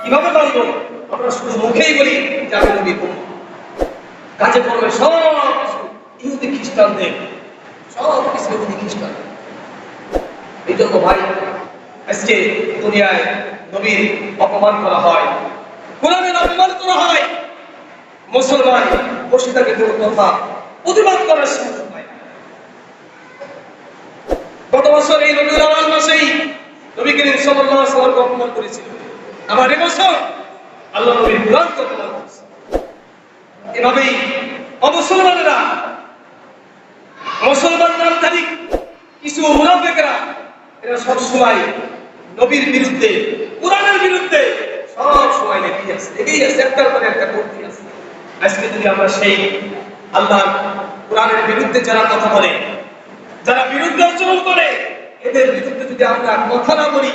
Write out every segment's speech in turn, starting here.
কিভাবে মানবো? আমরা শুধু মুখেই বলি যে আমি নবীর উম্মত, কাজে করবে সব কিছু ইহুদি খ্রিস্টানদের, সব কিছু ইহুদি খ্রিস্টান। এই জন্য ভাই আজকে দুনিয়ায় নবীর অপমান করা হয়, কোরআনের অপমান করা হয়, মুসলমান বসে থাকে কোনো কথা প্রতিবাদ করার সুযোগ পায় না। গত বছর এই রবিউল আউয়াল মাসেই নবী করিম সাল্লাল্লাহু আলাইহি ওয়াসাল্লামকে অপমান করেছিল, আবার এবছর আল্লাহ নবীর কোরআনকে অপমান করেছে। এভাবেই অমুসলমানেরা, মুসলমান নামধারী কিছু মুনাফিকরা, এরা সবসময় নবীর বিরুদ্ধে, কোরআনের বিরুদ্ধে সব সময় লেগেই আছে, একটার পর একটা করতে আছে। আজকে যদি আমরা সেই আল্লাহ কোরআনের বিরুদ্ধে যারা কথা বলে, যারা বিরুদ্ধে আচরণ করে, এদের বিরুদ্ধে যদি আমরা কথা না বলি,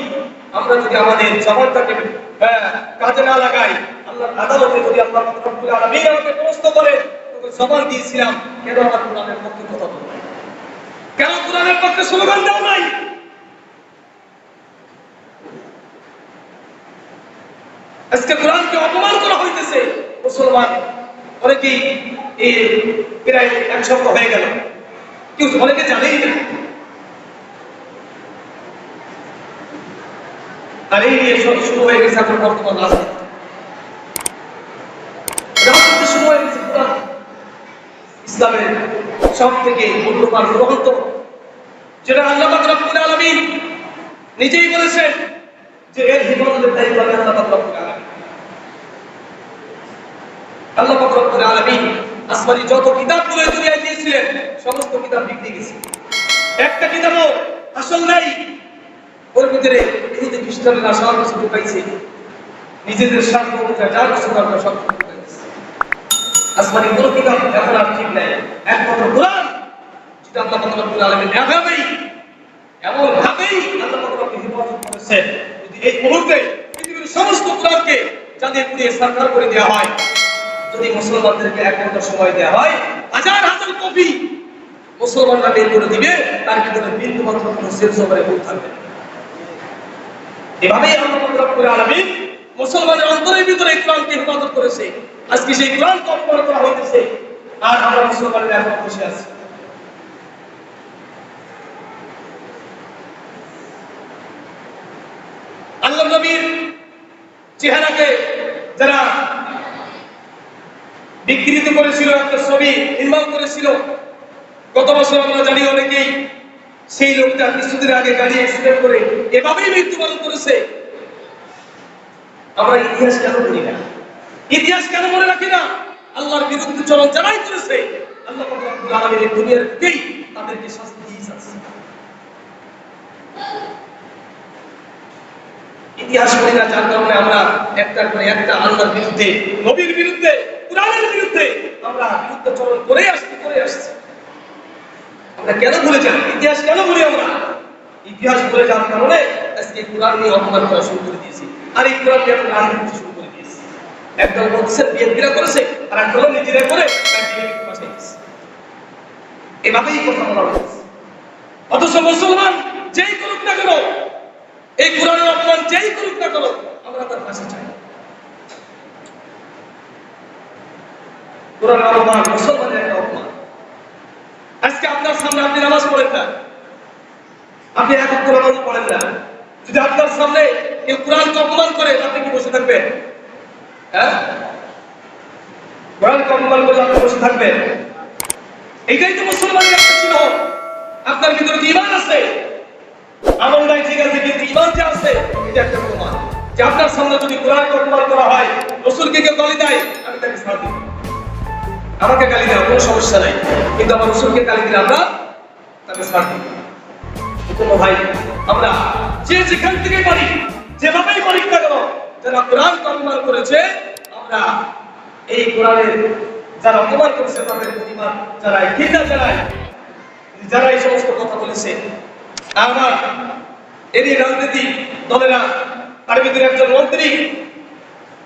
আমরা যদি আমাদের জবানটাকে কাজে না লাগাই, আল্লাহর আদালতে যদি আল্লাহ রাব্বুল আলামিন আমাকে প্রশ্ন করেন, তোকে জবান দিয়েছিলাম, কেন আমার কোরআনের পক্ষে কথা বলবো, কেন কোরআনের পক্ষে স্লোগান দাও নাই? আজকে কোরআনকে অপমান করা হইতেছে। মুসলমান অনেকেই এই প্রায় এক সপ্তাহ হয়ে গেল, কেউ অনেকে জানেই না। আর এই নিয়ে শুরু হয়ে গেছে এখন বর্তমান রাজনীতি শুরু হয়ে গেছে। কোরআন ইসলামের সব থেকে মূল্যবান গ্রন্থ, যেটা আল্লাহ পাক রব্বুল আলামিন নিজেই বলেছেন যে এর হিফাজতের দায়িত্ব আল্লাহ পাক রব্বুল আলামিন। আল্লাহ পাক রব্বুল আলামিন আসমানি যত কিতাবগুলো দুনিয়ায় দিয়েছিলেন, সমস্ত কিতাব বিক্রি গেছে, একটা কিতাবও আসল নাই। ওর ভিতরে ইহুদি খ্রিস্টানরা সব কিছু ঢুকাইছে, নিজেদের স্বার্থ অনুযায়ী যা কিছু দরকার সব কিছু ঢুকাইছে। আসমানি কোনো কিতাব এখন আর ঠিক নাই, একমাত্র কোরআন, যেটা আল্লাহ পাক রব্বুল আলামিন এমনভাবেই আল্লাহ পাক রব্বুল হিফাজত করেছেন। যদি এই মুহূর্তে পৃথিবীর সমস্ত কোরআনকে চাঁদিয়ে পুড়িয়ে সারখার করে দেওয়া হয়, যদি মুসলমানদেরকে 1 ঘন্টা সময় দেওয়া হয়, হাজার হাজার কপি মুসলমানরা বের করে দিবে, তার ভিতরে বিন্দু মাত্র কোনো সেন্সরে ভুল থাকবে না। এভাবেই আল্লাহ পাক রব্বুল আলামিন মুসলমানের অন্তরের ভিতরে কোরআনকে হেফাজত করেছে। আজকে সেই কোরআনকে অপমান করা হইতেছে, আর আমরা মুসলমানেরা এখন বসে আছি। আল্লাহ নবীর চেহারাকে যারা বিকৃত করেছিল, একটা ছবি নির্মাণ করেছিল, গত বছর আমরা জানি অনেকেই সেই লোকটা কিছুদিন আগে গাড়ি অ্যাক্সিডেন্ট করে এভাবেই মৃত্যুবরণ করেছে। আমরা ইতিহাস কেন পড়ি না? ইতিহাস কেন মনে রাখি না? আল্লাহর বিরুদ্ধে চরণ যারাই করেছে, আল্লাহ পাক রব্বুল আলামিন এই দুনিয়ার থেকেই তাদেরকে শাস্তি দিয়েছে। ইতিহাস পড়ি না, যার কারণে আমরা একটার পরে একটা আল্লাহর বিরুদ্ধে, নবীর বিরুদ্ধে, কোরআনের বিরুদ্ধে আমরা বিরুদ্ধে চরণ করে আসছি। আমরা কেন ভুলে যাই? ইতিহাস কেন ভুলি আমরা? ইতিহাস ভুলে যাওয়ার কারণে আজকে কোরআন নিয়ে অপমান করা শুরু করে দিয়েছি, আর এই কোরআন নিয়ে রাজনীতি শুরু করে দিয়েছি। একদল বলছে বিএনপিরা করেছে, আর একদল নিজেরা করে এভাবেই কথা বলা হয়েছে। অথচ মুসলমান যেই করুক না কেন, এই কোরআনের অপমান যেই করুক না কেন, আমরা তার ফাঁসি চাই। কোরআনের অপমান মুসলমানের একটা অপমান। আজকে আপনার সামনে আপনি নামাজ পড়েন না, আপনি এখন কোরআন পড়েন না, যদি আপনার সামনে কেউ কোরআনকে অপমান করে, আপনি কি বসে থাকবেন? হ্যাঁ, কোরআনকে অপমান করে আপনি বসে থাকবেন? এইটাই তো মুসলমানের একটা চিহ্ন। আপনার ভিতরে কি ঈমান আছে? আমল নাই ঠিক আছে, কিন্তু ঈমান যে আছে, এটা একটা প্রমাণ যে আপনার সামনে যদি কোরআনকে অপমান করা হয়, রাসূলকে কেউ গালি দেয়, আমি তাকে ছাড় দিব। আমাকে গালি দেওয়া কোনো সমস্যা নাই, কিন্তু আমার রাসূলকে গালি দিলে আমরা তাকে ছাড় দিব। কোনো ভাই, আমরা যে যেখান থেকে পারি, যেভাবেই পারি না কেন, যারা কোরআনকে অপমান করেছে, আমরা এই কোরআনের যারা অপমান করেছে তাদের প্রতিবাদ যারাই, ঘৃণা জানাই, যারা এই সমস্ত কথা বলেছে। আমার এই রাজনীতি দলেরা, তার ভিতরে একজন মন্ত্রী,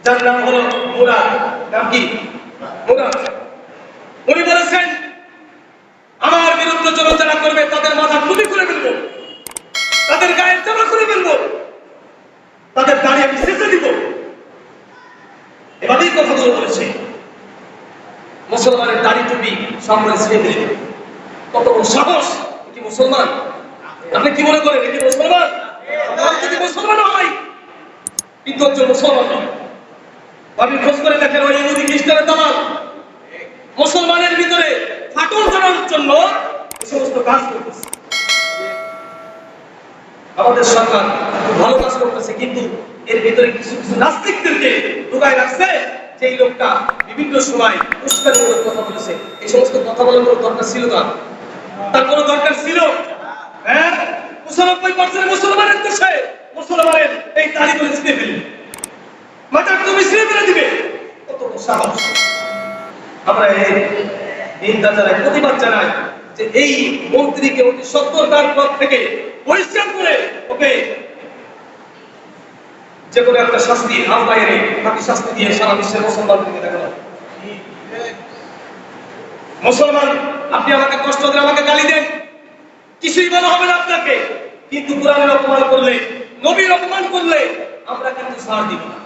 যার নাম হলো মুরাদ, নাম কি? মুরাদ। উনি বলেছেন, আমার বিরুদ্ধে যারা করবে তাদের মাথা টুপি খুলে ফেলবো, তাদের গায়ের জামা খুলে ফেলবো, তাদের দাড়ি আমি শেষে দিব। মুসলমানের দাড়ি টুপি সামনে ছেড়ে দিলেন। কত বড় সাহস! কি মুসলমান? আপনি কি মনে করেন কি মুসলমান? যদি মুসলমান হয় কিন্তু একজন মুসলমান নয়। আপনি খোঁজ করে দেখেন ওই ইহুদি খ্রিস্টানের দালাল মুসলমানের ভিতরে ফাটল ধরানোর জন্য এই সমস্ত কাজ করতেছে। আমাদের সরকার খুব ভালো কাজ করতেছে, কিন্তু এর ভিতরে কিছু কিছু নাস্তিকদেরকে ঢুকায় রাখছে যে এই লোকটা বিভিন্ন সময় উস্কানিমূলক কথা বলেছে। এই সমস্ত কথা বলার কোনো দরকার ছিল না, তার কোনো দরকার ছিল? হ্যাঁ, ৯৫% মুসলমানের দেশে মুসলমানের এই দাড়িগুলো ছিঁড়ে ফেলবে, মাথার টুপি ছিঁড়ে ফেলে দিবে। কত বড় সাহস! আমরা এই নিন্দা জানাই, প্রতিবাদ জানাই যে এই মন্ত্রীকে অতি সত্বর তার পদ থেকে পরিষ্কার করে ওকে যে কোনো একটা শাস্তি আওতায় এনে তাকে শাস্তি দিয়ে সারা বিশ্বের মুসলমানদেরকে দেখানো। মুসলমান, আপনি আমাকে কষ্ট দেন, আমাকে গালি দেন, কিছুই বলা হবে না আপনাকে, কিন্তু কোরআনের অপমান করলে, নবীর অপমান করলে আমরা কিন্তু ছাড় দিব না।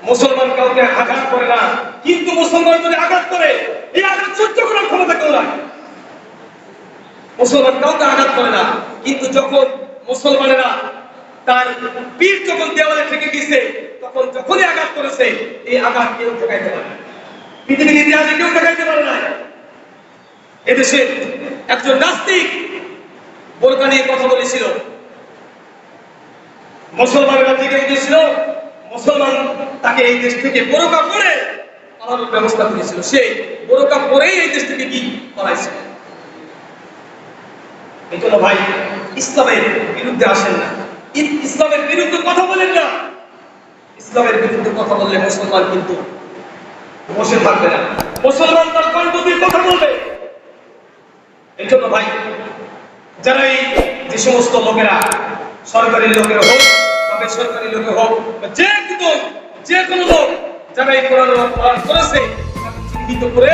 মুসলমান কাউকে আঘাত করে না, কিন্তু মুসলমান যদি আঘাত করে এই আঘাত সহ্য করার ক্ষমতা কেউ নাই। মুসলমান কাউকে আঘাত করে না, কিন্তু যখন মুসলমানেরা তার পীর যখন দেওয়ালে ঠেকে গেছে, তখন যখনই আঘাত করেছে এই আঘাত কেউ ঠেকাইতে পারে না, পৃথিবীর ইতিহাসে কেউ ঠেকাইতে পারে না। এদেশে একজন নাস্তিক বোরকা নিয়ে কথা বলেছিল, মুসলমানেরা থেকে উঠেছিল, মুসলমান তাকে এই দেশ থেকে বোরকা পরে পালানোর ব্যবস্থা করেছিল, সে বোরকা পরেই এই দেশ থেকে কি পালাইছিল। এই জন্য ভাই, ইসলামের বিরুদ্ধে আসেন না, ইসলামের বিরুদ্ধে কথা বলেন না। ইসলামের বিরুদ্ধে কথা বললে মুসলমান কিন্তু বসে থাকবে না, মুসলমান তার কণ্ঠ দিয়ে কথা বলবে। এই জন্য ভাই, যারা এই যে সমস্ত লোকেরা, সরকারি লোকেরা হোক বা বেসরকারি লোকে হোক, যে কোনো লোক যারা এই কোরআন অপমান করেছে তাকে চিহ্নিত করে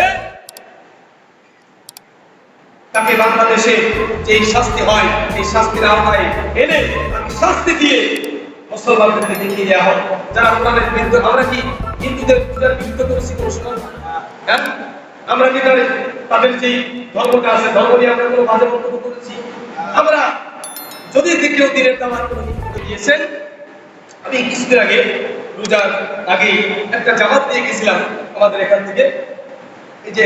তাকে বাংলাদেশে যে শাস্তি হয় এই শাস্তির আওতায় এনে তাকে শাস্তি দিয়ে মুসলমানদেরকে দেখিয়ে দেওয়া হয়। যারা কোরআনের বিরুদ্ধে, আমরা কি হিন্দুদের পূজার বিরুদ্ধে করেছি কোনো সময়? হ্যাঁ, আমরা কি তাদের যে ধর্মটা আছে ধর্ম নিয়ে আমরা কোনো বাজে মন্তব্য করেছি? আমরা যদি কেউ দিনের দাওয়াত কোনো হিন্দুকে দিয়েছেন, আমি কিছুদিন আগে রোজার আগে একটা জামাত দিয়ে গেছিলাম আমাদের এখান থেকে, এই যে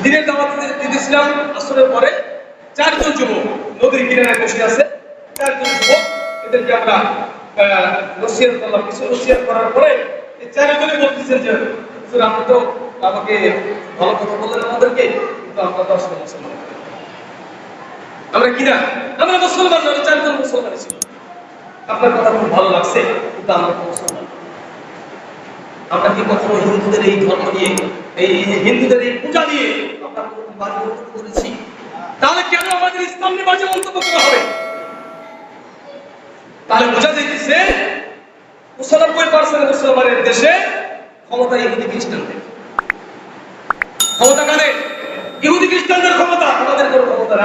দিনের দাওয়াত দিতেছিলাম। আসরের পরে 4 জন যুবক নদীর কিনারে বসে আছে, 4 জন যুবক, এদেরকে আমরা নসিহত করলাম। কিছু নসিহত করার পরে এই 4 জনে বলতেছেন যে আপনি তো আমাকে ভালো কথা বললেন আমাদেরকে, কিন্তু আমরা তো আসলে মুসলমান, আমরা কিনা আমরা মুসলমান নয়। 4 জন মুসলমান ছিল। আপনার কথা খুব ভালো লাগছে, কিন্তু আমরা তো মুসলমান। আমরা কি কখনো হিন্দুদের এই ধর্ম নিয়ে, এই হিন্দুদের এই পূজা নিয়ে আমরা কোনো বাজে মন্তব্য করেছি? তাহলে কেন আমাদের ইসলাম নিয়ে বাজে মন্তব্য করা হবে? তাহলে বোঝা যাইতেছে ৯৫% মুসলমানের দেশে ক্ষমতা ইহুদি খ্রিস্টানদের। ক্ষমতা কাদের? ইহুদি খ্রিস্টানদের ক্ষমতা, আমাদের কোনো ক্ষমতা না।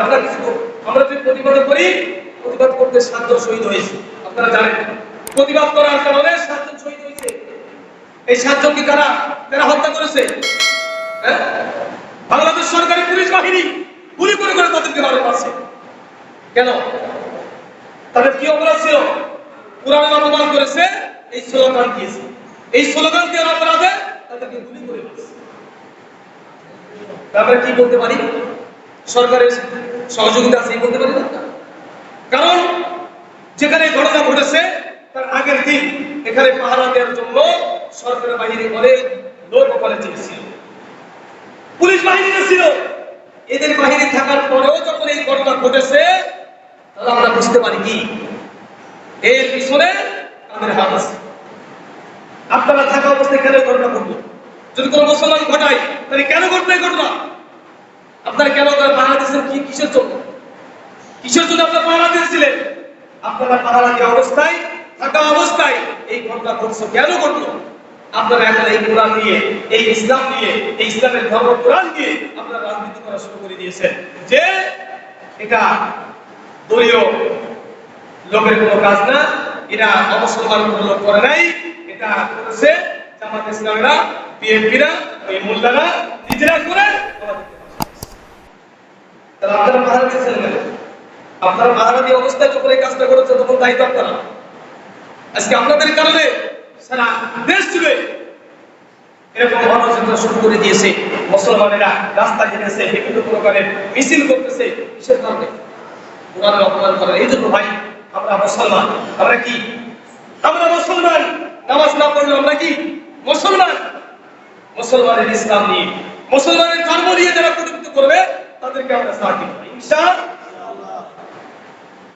আমরা যে প্রতিবাদ করি, প্রতিবাদ করতে 7 জন শহীদ হয়েছে, আপনারা জানেন। প্রতিবাদ করার কারণে 7 জন শহীদ হয়েছে। এই 7 জনকে কারা হত্যা করেছে? হ্যাঁ, বাংলাদেশ সরকারি পুলিশ বাহিনী গুলি করে করে তাদেরকে মারছে। কেন? তাদের কি অপরাধ ছিল? কোরআনের অপমান করেছে, এই স্লোগান দিয়েছে, এই স্লোগান দেওয়ার অপরাধে তাদেরকে গুলি করে মারছে। আমরা কি বলতে পারি? সরকারের সহযোগিতা আছে বলতে পারি না, কারণ যেখানে ঘটনা ঘটেছে তার আগের দিন এখানে পাহারা দেওয়ার জন্য সরকারের বাহিনী অনেক লোক ওখানে ছিল, পুলিশ বাহিনী ছিল। এদের বাহিনী থাকার পরেও যখন এই ঘটনা ঘটেছে, তাহলে আমরা বুঝতে পারি কি এর পিছনে তাদের হাত আছে। আপনারা থাকা অবস্থায় কেন ঘটনা ঘটলো? যদি কোনো মুসলমান ঘটায় তাহলে কেন ঘটলো এই ঘটনা? আপনারা কেন পাহারা দিয়েছেন? কিসের জন্য? কিসের জন্য আপনারা পাহারা দিয়েছিলেন? আপনারা পাহারা দেওয়া অবস্থায়, থাকা অবস্থায় এই ঘটনা ঘটছে, কেন ঘটলো? আপনারা এখন এই কোরআন নিয়ে, এই ইসলাম নিয়ে, এই ইসলামের ধর্ম কোরআন নিয়ে আপনারা রাজনীতি করা শুরু করে দিয়েছেন যে এটা দলীয় লোকের কোনো কাজ না, এটা অমুসলমান কোনো লোক করে নাই, এটা করেছে জামাত ইসলামীরা, বিএনপিরা, ওই মোল্লারা নিজেরা করে আমাদেরকে তাহলে আপনারা পাহারা দিয়েছিলেন না? আপনারা পাহারা দিয়ে অবস্থায় যখন এই কাজটা করেছে তখন দায়িত্ব আপনারা। আজকে আপনাদের কারণে সারা দেশ জুড়ে এরকম গণযন্ত্র শুরু করে দিয়েছে, মুসলমানেরা রাস্তায় যেতেছে, বিভিন্ন প্রকারের মিছিল করতেছে, কিসের কারণে? কোরআনের অপমান করে। এই জন্য ভাই আমরা মুসলমান, আমরা কি? আমরা মুসলমান। নামাজ না পড়লে আমরা কি মুসলমান? মুসলমানের ইসলাম নিয়ে, মুসলমানের ধর্ম নিয়ে যারা প্রতিনিধিত্ব করবে তাদেরকে আমরা সাথ দিব ইনশাআল্লাহ।